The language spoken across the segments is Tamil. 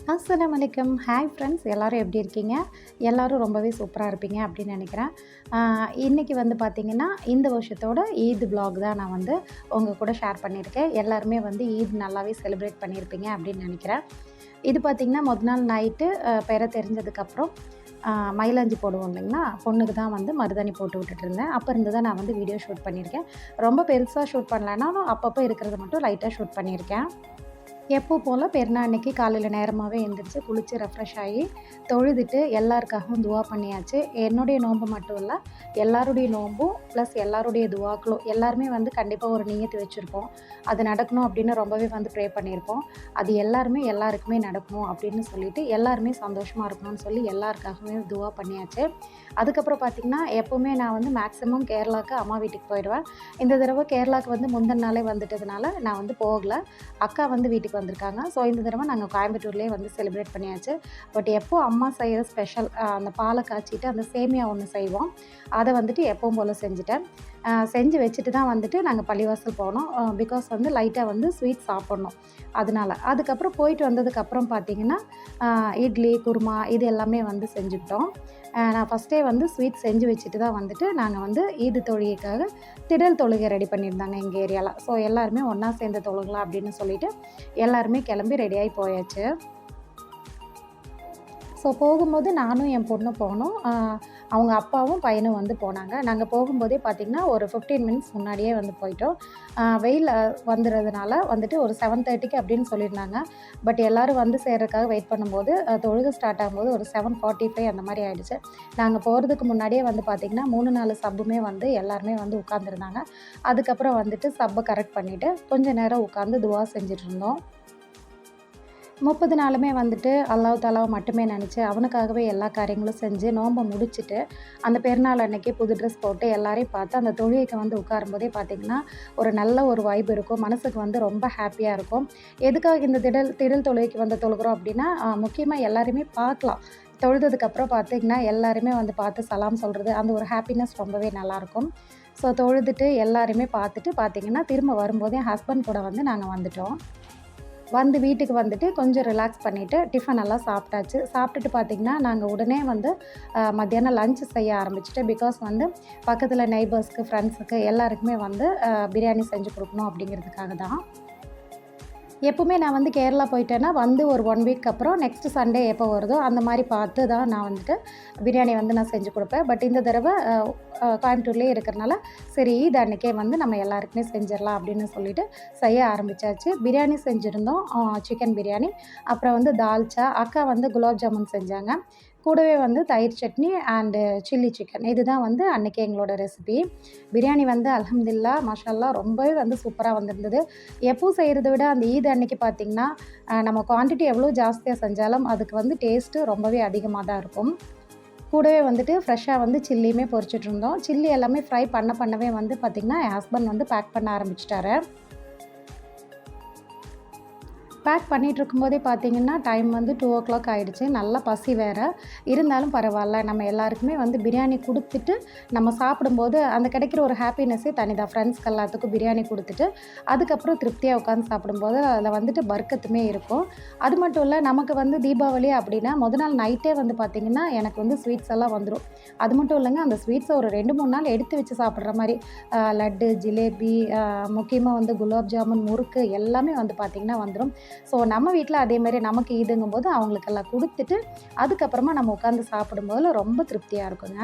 அஸ்ஸலாமு அலைக்கும். ஹாய் ஃப்ரெண்ட்ஸ், எல்லோரும் எப்படி இருக்கீங்க? எல்லோரும் ரொம்பவே சூப்பராக இருப்பீங்க அப்படின்னு நினைக்கிறேன். இன்றைக்கி வந்து பார்த்திங்கன்னா, இந்த வருஷத்தோட ஈத் விலாக் தான் நான் வந்து உங்கள் கூட ஷேர் பண்ணியிருக்கேன். எல்லாருமே வந்து ஈத் நல்லாவே செலிப்ரேட் பண்ணியிருப்பீங்க அப்படின்னு நினைக்கிறேன். இது பார்த்திங்கன்னா நாள் நைட்டு பெற தெரிஞ்சதுக்கப்புறம் மயிலாஞ்சி போடுவோம் இல்லைங்களா, பொண்ணுக்கு தான் வந்து மருதாணி போட்டு விட்டுட்டுருந்தேன். அப்போ இருந்து தான் நான் வந்து வீடியோ ஷூட் பண்ணியிருக்கேன். ரொம்ப பெருசாக ஷூட் பண்ணலனாலும் அப்பப்போ இருக்கிறத மட்டும் லைட்டாக ஷூட் பண்ணியிருக்கேன். எப்போ போல் பெருநாள் அன்னைக்கு காலையில் நேரமாகவே எழுந்திரிச்சு குளித்து ரெஃப்ரெஷ் ஆகி தொழுதுட்டு எல்லாருக்காகவும் துவா பண்ணியாச்சு. என்னுடைய நோன்பு மட்டும் இல்லை, எல்லாருடைய நோன்பும் ப்ளஸ் எல்லாருடைய துவாக்களும் எல்லாருமே வந்து கண்டிப்பாக ஒரு நியத்து வச்சுருப்போம். அது நடக்கணும் அப்படின்னு ரொம்பவே வந்து ப்ரே பண்ணியிருப்போம். அது எல்லாருக்குமே நடக்கணும் அப்படின்னு சொல்லிட்டு எல்லாருமே சந்தோஷமாக இருக்கணும்னு சொல்லி எல்லாருக்காகவே துவா பண்ணியாச்சு. அதுக்கப்புறம் பார்த்திங்கன்னா, எப்போவுமே நான் வந்து மேக்ஸிமம் கேரளாவுக்கு அம்மா வீட்டுக்கு போயிடுவேன். இந்த தடவை கேரளாவுக்கு வந்து முந்தின நாளே வந்துட்டதுனால நான் வந்து போகலை. அக்கா வந்து வீட்டுக்கு வந்திருக்காங்க. ஸோ இந்த தடவை நாங்கள் கோயம்புத்தூர்லேயே வந்து செலிப்ரேட் பண்ணியாச்சு. பட் எப்போது அம்மா செய்கிற ஸ்பெஷல் அந்த பாலை காய்ச்சிட்டு அந்த சேமியா ஒன்று செய்வோம். அதை வந்துட்டு எப்பவும் போல் செஞ்சுட்டேன். செஞ்சு வச்சுட்டு தான் வந்துட்டு நாங்கள் பள்ளிவாசல் போனோம். பிகாஸ் வந்து லைட்டாக வந்து ஸ்வீட் சாப்பிட்ணும் அதனால். அதுக்கப்புறம் போயிட்டு வந்ததுக்கப்புறம் பார்த்திங்கன்னா, இட்லி குருமா இது எல்லாமே வந்து செஞ்சுக்கிட்டோம். நான் ஃபஸ்ட்டே வந்து ஸ்வீட் செஞ்சு வச்சுட்டு தான் வந்துட்டு நாங்கள் வந்து ஈது தொழுகைக்காக திடல் தொழுகை ரெடி பண்ணியிருந்தாங்க எங்கள் ஏரியாவில். ஸோ எல்லாருமே ஒன்றா சேர்ந்து தொழுகலாம் அப்படின்னு சொல்லிட்டு எல்லாருமே கிளம்பி ரெடியாகி போயாச்சு. ஸோ போகும்போது நானும் என் பொண்ணும் போனோம். அவங்க அப்பாவும் பையனும் வந்து போனாங்க. நாங்கள் போகும்போதே பார்த்திங்கன்னா ஒரு 15 மினிட்ஸ் முன்னாடியே வந்து போயிட்டோம். வெயில் வந்துடுறதுனால வந்துட்டு ஒரு 7:30க்கு அப்படின்னு சொல்லியிருந்தாங்க. பட் எல்லோரும் வந்து சேர்றதுக்காக வெயிட் பண்ணும்போது தொழுகை ஸ்டார்ட் ஆகும்போது ஒரு 7:45 அந்த மாதிரி ஆகிடுச்சு. நாங்கள் போகிறதுக்கு முன்னாடியே வந்து பார்த்திங்கன்னா 3-4 சப்புமே வந்து எல்லாருமே வந்து உட்காந்துருந்தாங்க. அதுக்கப்புறம் வந்துட்டு சப்பை கரெக்ட் பண்ணிவிட்டு கொஞ்சம் நேரம் உட்காந்து துவா செஞ்சிட்ருந்தோம். 30 நாளுமே வந்துட்டு அல்லாஹ் தாலாவை மட்டுமே நினச்சி அவனுக்காகவே எல்லா காரியங்களும் செஞ்சு நோன்பை முடிச்சுட்டு அந்த பெருநாள் அன்னைக்கு புது ட்ரெஸ் போட்டு எல்லாரையும் பார்த்து அந்த தொழுகைக்கு வந்து உட்காரும்போதே பார்த்திங்கன்னா ஒரு நல்ல ஒரு வைப் இருக்கும். மனசுக்கு வந்து ரொம்ப ஹாப்பியாக இருக்கும். எதுக்காக இந்த திடல் தொழுகைக்கு வந்து தொழுகிறோம் அப்படின்னா, முக்கியமாக எல்லாரையுமே பார்க்கலாம். தொழுதுக்கப்புறம் பார்த்திங்கன்னா எல்லாருமே வந்து பார்த்து சலாம் சொல்கிறது அந்த ஒரு ஹாப்பினஸ் ரொம்பவே நல்லாயிருக்கும். ஸோ தொழுதுட்டு எல்லாருமே பார்த்துட்டு பார்த்திங்கன்னா திரும்ப வரும்போது என் ஹஸ்பண்ட் கூட வந்து நாங்கள் வந்துட்டோம். வந்து வீட்டுக்கு வந்துட்டு கொஞ்சம் ரிலாக்ஸ் பண்ணிவிட்டு டிஃபன் எல்லாம் சாப்பிட்டாச்சு. சாப்பிட்டுட்டு பார்த்திங்கன்னா நாங்கள் உடனே வந்து மத்தியானம் லஞ்ச் செய்ய ஆரம்பிச்சிட்டேன். பிகாஸ் வந்து பக்கத்தில் நெய்பர்ஸ்க்கு ஃப்ரெண்ட்ஸுக்கு எல்லாருக்குமே வந்து பிரியாணி செஞ்சு கொடுக்கணும் அப்படிங்கிறதுக்காக தான். எப்போவுமே நான் வந்து கேரளா போயிட்டேன்னா வந்து ஒரு 1 வீக் அப்புறம் நெக்ஸ்ட் சண்டே எப்போ வருதோ அந்த மாதிரி பார்த்து தான் நான் வந்துட்டு பிரியாணி வந்து நான் செஞ்சு கொடுப்பேன். பட் இந்த தடவை கோயம்புத்தூர்லேயே இருக்கிறனால சரி ஈத் அன்றைக்கே வந்து நம்ம எல்லாருக்குமே செஞ்சிடலாம் அப்படின்னு சொல்லிட்டு செய்ய ஆரம்பித்தாச்சு. பிரியாணி செஞ்சுருந்தோம், சிக்கன் பிரியாணி. அப்புறம் வந்து தால்ச்சா, அக்கா வந்து குலாப் ஜாமுன் செஞ்சாங்க. கூடவே வந்து தயிர் சட்னி அண்டு சில்லி சிக்கன். இதுதான் வந்து அன்றைக்கி எங்களோட ரெசிபி. பிரியாணி வந்து அல்ஹம்துலில்லாஹ் மாஷாஅல்லாஹ் ரொம்பவே வந்து சூப்பராக வந்திருந்தது. எப்பவும் செய்கிறத விட அந்த ஈத் அன்றைக்கி பார்த்திங்கன்னா, நம்ம குவான்டிட்டி எவ்வளோ ஜாஸ்தியாக செஞ்சாலும் அதுக்கு வந்து டேஸ்ட்டு ரொம்பவே அதிகமாக தான் இருக்கும். கூடவே வந்துட்டு ஃப்ரெஷ்ஷாக வந்து சில்லியுமே பொரிச்சிட்ருந்தோம். சில்லி எல்லாமே ஃப்ரை பண்ணவே வந்து பார்த்திங்கன்னா என் ஹஸ்பண்ட் வந்து பேக் பண்ண ஆரம்பிச்சிட்டாரு. பேக் பண்ணிகிட்ருக்கும்போதே பார்த்திங்கன்னா டைம் வந்து 2:00 ஆகிடுச்சு. நல்லா பசி வேறு. இருந்தாலும் பரவாயில்ல, நம்ம எல்லாருக்குமே வந்து பிரியாணி கொடுத்துட்டு நம்ம சாப்பிடும்போது அந்த கிடைக்கிற ஒரு ஹாப்பினஸ்ஸே தனி தான். ஃப்ரெண்ட்ஸ்க்கு எல்லாத்துக்கும் பிரியாணி கொடுத்துட்டு அதுக்கப்புறம் திருப்தியாக உட்காந்து சாப்பிடும்போது அதில் வந்துட்டு பர்க்கத்துமே இருக்கும். அது மட்டும் இல்லை, நமக்கு வந்து தீபாவளி அப்படின்னா நாள் நைட்டே வந்து பார்த்திங்கன்னா எனக்கு வந்து ஸ்வீட்ஸ் எல்லாம் வந்துடும். அது மட்டும் இல்லைங்க, அந்த ஸ்வீட்ஸை ஒரு 2-3 நாள் எடுத்து வச்சு சாப்பிட்ற மாதிரி லட்டு, ஜிலேபி, முக்கியமாக வந்து குலாப் ஜாமுன், முறுக்கு எல்லாமே வந்து பார்த்திங்கன்னா வந்துடும். ஸோ நம்ம வீட்டில் அதேமாதிரி நமக்கு ஈதுங்கும்போது அவங்களுக்கெல்லாம் கொடுத்துட்டு அதுக்கப்புறமா நம்ம உட்காந்து சாப்பிடும்போது ரொம்ப திருப்தியாக இருக்குங்க.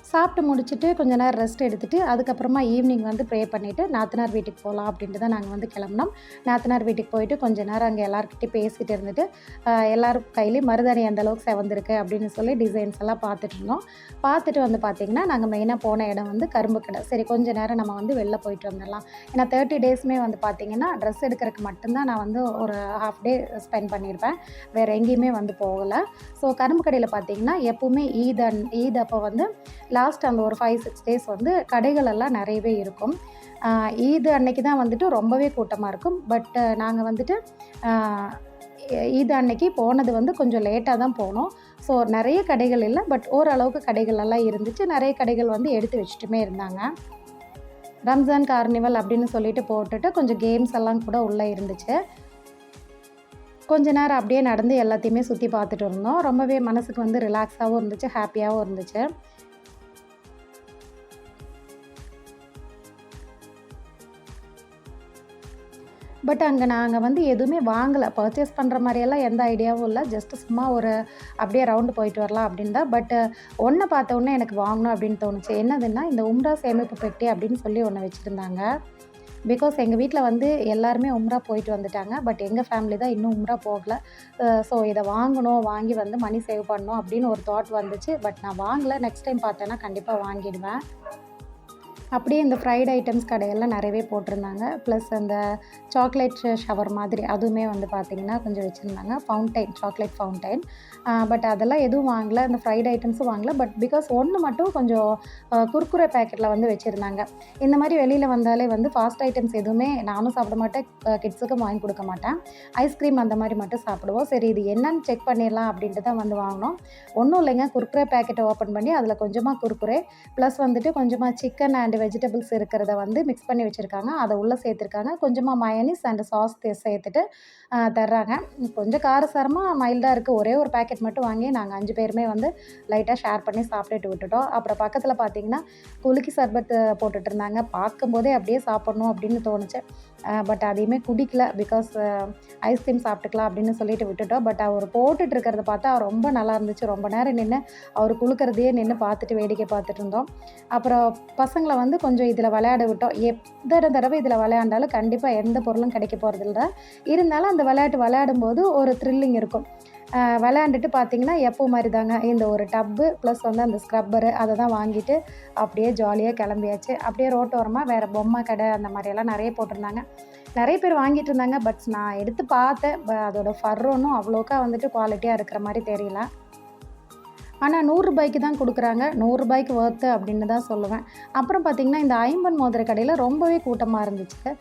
சாப்பிட்டு முடிச்சுட்டு கொஞ்சம் நேரம் ரெஸ்ட் எடுத்துகிட்டு அதுக்கப்புறமா ஈவினிங் வந்து ப்ரே பண்ணிவிட்டு நாத்தனார் வீட்டுக்கு போகலாம் அப்படின்ட்டு தான் நாங்கள் வந்து கிளம்புனோம். நாத்தனார் வீட்டுக்கு போயிட்டு கொஞ்சம் நேரம் அங்கே எல்லாருக்கிட்டையும் பேசிகிட்டு இருந்துட்டு எல்லோரும் கையிலேயும் மருதாணி அந்தளவுக்கு செவந்திருக்கு அப்படின்னு சொல்லி டிசைன்ஸ் எல்லாம் பார்த்துட்டு இருந்தோம். பார்த்துட்டு வந்து பார்த்திங்கன்னா நாங்கள் மெயினாக போன இடம் வந்து கரும்பு கடை. சரி கொஞ்சம் நேரம் நம்ம வந்து வெளில போயிட்டு வந்துடலாம். ஏன்னா 30 டேஸுமே வந்து பார்த்திங்கன்னா ட்ரெஸ் எடுக்கிறதுக்கு மட்டும்தான் நான் வந்து ஒரு ½ டே ஸ்பெண்ட் பண்ணியிருப்பேன். வேறு எங்கேயுமே வந்து போகலை. ஸோ கரும்பு கடையில் பார்த்திங்கன்னா எப்போவுமே ஈத் அப்போ வந்து லாஸ்ட் அந்த ஒரு 5-6 டேஸ் வந்து கடைகள் எல்லாம் நிறையவே இருக்கும். ஈது அன்னைக்கு தான் வந்துட்டு ரொம்பவே கூட்டமாக இருக்கும். பட் நாங்கள் வந்துட்டு ஈது அன்னைக்கு போனது வந்து கொஞ்சம் லேட்டாக தான் போனோம். ஸோ நிறைய கடைகள் இல்லை, பட் ஓரளவுக்கு கடைகள் எல்லாம் இருந்துச்சு. நிறைய கடைகள் வந்து எடுத்து வச்சுட்டுமே இருந்தாங்க. ரம்ஜான் கார்னிவல் அப்படின்னு சொல்லிட்டு போட்டுட்டு கொஞ்சம் கேம்ஸ் எல்லாம் கூட உள்ளே இருந்துச்சு. கொஞ்ச நேரம் அப்படியே நடந்து எல்லாத்தையுமே சுத்தி பார்த்துட்டு இருந்தோம். ரொம்பவே மனசுக்கு வந்து ரிலாக்ஸாவும் இருந்துச்சு, ஹேப்பியாவும் இருந்துச்சு. பட் அங்க நாங்க வந்து எதுவுமே வாங்கல. பர்ச்சேஸ் பண்ற மாரியெல்லாம் எந்த ஐடியாவும் இல்ல. ஜஸ்ட் சும்மா ஒரு அப்படியே ரவுண்டு போயிட்டு வரலாம் அப்படின்னு தான். பட் ஒண்ண பார்த்த உடனே எனக்கு வாங்கணும் அப்படின்னு தோணுச்சு. என்னதுன்னா, இந்த உம்ரா சேமிப்பு பெட்டி அப்படின்னு சொல்லி ஒண்ணு வச்சிருந்தாங்க. பிகாஸ் எங்க வீட்ல வந்து எல்லாருமே உம்ரா போயிட்டு வந்துட்டாங்க. பட் எங்க ஃபேமிலி தான் இன்னும் உம்ரா போகல. ஸோ இத வாங்கணும், வாங்கி வந்து மணி சேவ் பண்ணணும் அப்படின்னு ஒரு தாட் வந்துச்சு. பட் நான் வாங்கல. நெக்ஸ்ட் டைம் பார்த்தேன்னா கண்டிப்பா வாங்கிடுவேன். அப்படியே இந்த ஃப்ரைட் ஐட்டம்ஸ் கடையெல்லாம் நிறையவே போட்டிருந்தாங்க. ப்ளஸ் அந்த சாக்லேட் ஷவர் மாதிரி அதுவுமே வந்து பார்த்திங்கன்னா கொஞ்சம் வச்சுருந்தாங்க. Fountain, chocolate fountain. பட் அதெல்லாம் எதுவும் வாங்கல. அந்த ஃப்ரைட் ஐட்டம்ஸும் வாங்கல. பட் பிகாஸ் ஒண்ணு மட்டும் கொஞ்சம் குர்குரே பேக்கெட்டில வந்து வச்சுருந்தாங்க. இந்த மாதிரி வெளியில வந்தாலே வந்து ஃபாஸ்ட் ஐட்டம்ஸ் எதுவுமே நானும் சாப்பிட மாட்டேன். கிட்ஸுக்கும் வாங்கி கொடுக்க மாட்டேன். ஐஸ்கிரீம் அந்த மாதிரி மட்டும் சாப்பிடுவோம். சரி இது என்னன்னு செக் பண்ணிடலாம் அப்படின்ட்டு தான் வந்து வாங்கினோம். ஒன்றும் இல்லைங்க, குர்குரே பேக்கெட்டை ஓப்பன் பண்ணி அதில் கொஞ்சமாக குர்குரே ப்ளஸ் வந்துட்டு கொஞ்சமாக சிக்கன் அண்ட் வெஜிடபிள்ஸ் இருக்கிறத வந்து மிக்ஸ் பண்ணி வச்சுருக்காங்க. அதை உள்ளே சேர்த்துருக்காங்க. கொஞ்சமாக மயோனைஸ் அண்ட் சாஸ் சேர்த்துட்டு தர்றாங்க. கொஞ்சம் காரசாரமா மைல்டாக இருக்குது. ஒரே ஒரு பேக்கெட் மட்டும் வாங்கி நாங்கள் 5 பேருமே வந்து லைட்டாக ஷேர் பண்ணி சாப்பிட்டுட்டு விட்டுட்டோம். அப்புறம் பக்கத்தில் பார்த்தீங்கன்னா குலுக்கி சர்பத் போட்டுட்ருந்தாங்க. பார்க்கும்போதே அப்படியே சாப்பிட்ணும் அப்படின்னு தோணுச்சு. பட் அதையுமே குடிக்கல. பிகாஸ் ஐஸ்கிரீம் சாப்பிட்டுக்கலாம் அப்படின்னு சொல்லிட்டு விட்டுட்டோம். பட் அவர் போட்டுட்டு இருக்கிறத பார்த்தா ரொம்ப நல்லா இருந்துச்சு. ரொம்ப நேரம் நின்று அவர் குலுக்கிறதையே நின்று பார்த்துட்டு வேடிக்கை பார்த்துட்டு இருந்தோம். அப்புறம் பசங்களை வந்து கொஞ்சம் இதில் விளையாட விட்டோம். எத்தனை தடவை இதில் விளையாண்டாலும் கண்டிப்பாக எந்த பொருளும் கிடைக்க போகிறதில்ல. இருந்தாலும் அந்த விளையாட்டு விளையாடும்போது ஒரு த்ரில்லிங் இருக்கும். விளையாண்டுட்டு பார்த்தீங்கன்னா எப்போ மாதிரி தாங்க இந்த ஒரு டப்பு ப்ளஸ் வந்து அந்த ஸ்க்ரப்பரு அதை தான் வாங்கிட்டு அப்படியே ஜாலியாக கிளம்பியாச்சு. அப்படியே ரோட்டோரமாக வேறு பொம்மை கடை அந்த மாதிரியெல்லாம் நிறைய போட்டிருந்தாங்க. நிறைய பேர் வாங்கிட்டு இருந்தாங்க. பட் நான் எடுத்து பார்த்தேன். அதோட ஃபர் ஒன்றும் அவ்வளோக்கா வந்துட்டு குவாலிட்டியாக இருக்கிற மாதிரி தெரியல. ஆனால் ரூ. 100க்கு தான் கொடுக்குறாங்க. ரூ. 100க்கு ஒர்த்து அப்படின்னு தான் சொல்லுவேன். அப்புறம் பார்த்திங்கன்னா இந்த ஐம்பன் மோதிர கடையில் ரொம்பவே கூட்டமாக இருந்துச்சு.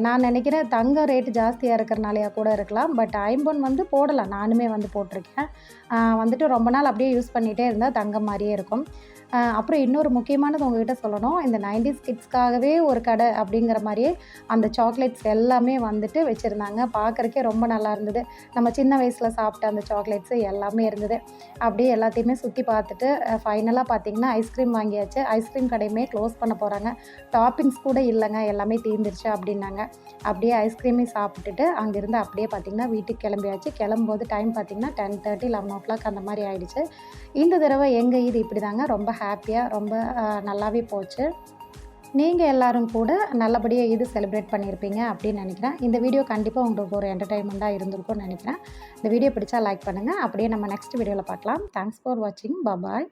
நான் நினைக்கிறேன் தங்கம் ரேட்டு ஜாஸ்தியாக இருக்கிறனாலையா கூட இருக்கலாம். பட் ஐம்பொன் வந்து போடலாம். நானுமே வந்து போட்டிருக்கேன். வந்துட்டு ரொம்ப நாள் அப்படியே யூஸ் பண்ணிகிட்டே இருந்தால் தங்கம் மாதிரியே இருக்கும். அப்புறம் இன்னொரு முக்கியமானது உங்ககிட்ட சொல்லணும். இந்த 90s கிட்ஸ்க்காகவே ஒரு கடை அப்படிங்கிற மாதிரியே அந்த சாக்லேட்ஸ் எல்லாமே வந்துட்டு வச்சுருந்தாங்க. பார்க்குறக்கே ரொம்ப நல்லா இருந்தது. நம்ம சின்ன வயசில் சாப்பிட்ட அந்த சாக்லேட்ஸு எல்லாமே இருந்தது. அப்படியே எல்லாத்தையுமே சுற்றி பார்த்துட்டு ஃபைனலாக பார்த்திங்கன்னா ஐஸ்கிரீம் வாங்கியாச்சு. ஐஸ்கிரீம் கடையுமே க்ளோஸ் பண்ண போகிறாங்க. டாப்பிங்ஸ் கூட இல்லைங்க, எல்லாமே தீர்ந்துருச்சு அப்படின்னாங்க. அப்படியே ஐஸ்கிரீமே சாப்பிட்டுட்டு அங்கேருந்து அப்படியே பார்த்திங்கன்னா வீட்டுக்கு கிளம்பியாச்சு. கிளம்பும்போது டைம் பார்த்திங்கன்னா 10:30, 11 அந்த மாதிரி ஆயிடுச்சு. இந்த தடவை எங்கள் ஈத் இப்படி தாங்க ரொம்ப ஹேப்பியாக ரொம்ப நல்லாவே போச்சு. நீங்கள் எல்லோரும் கூட நல்லபடியாக ஈத் செலிப்ரேட் பண்ணியிருப்பீங்க அப்படின்னு நினைக்கிறேன். இந்த வீடியோ கண்டிப்பாக உங்களுக்கு ஒரு என்டர்டெயின்மெண்ட்டாக இருந்திருக்கும்னு நினைக்கிறேன். இந்த வீடியோ பிடிச்சா லைக் பண்ணுங்கள். அப்படியே நம்ம நெக்ஸ்ட் வீடியோவில் பார்க்கலாம். தேங்க்ஸ் ஃபார் வாட்சிங். பாய்.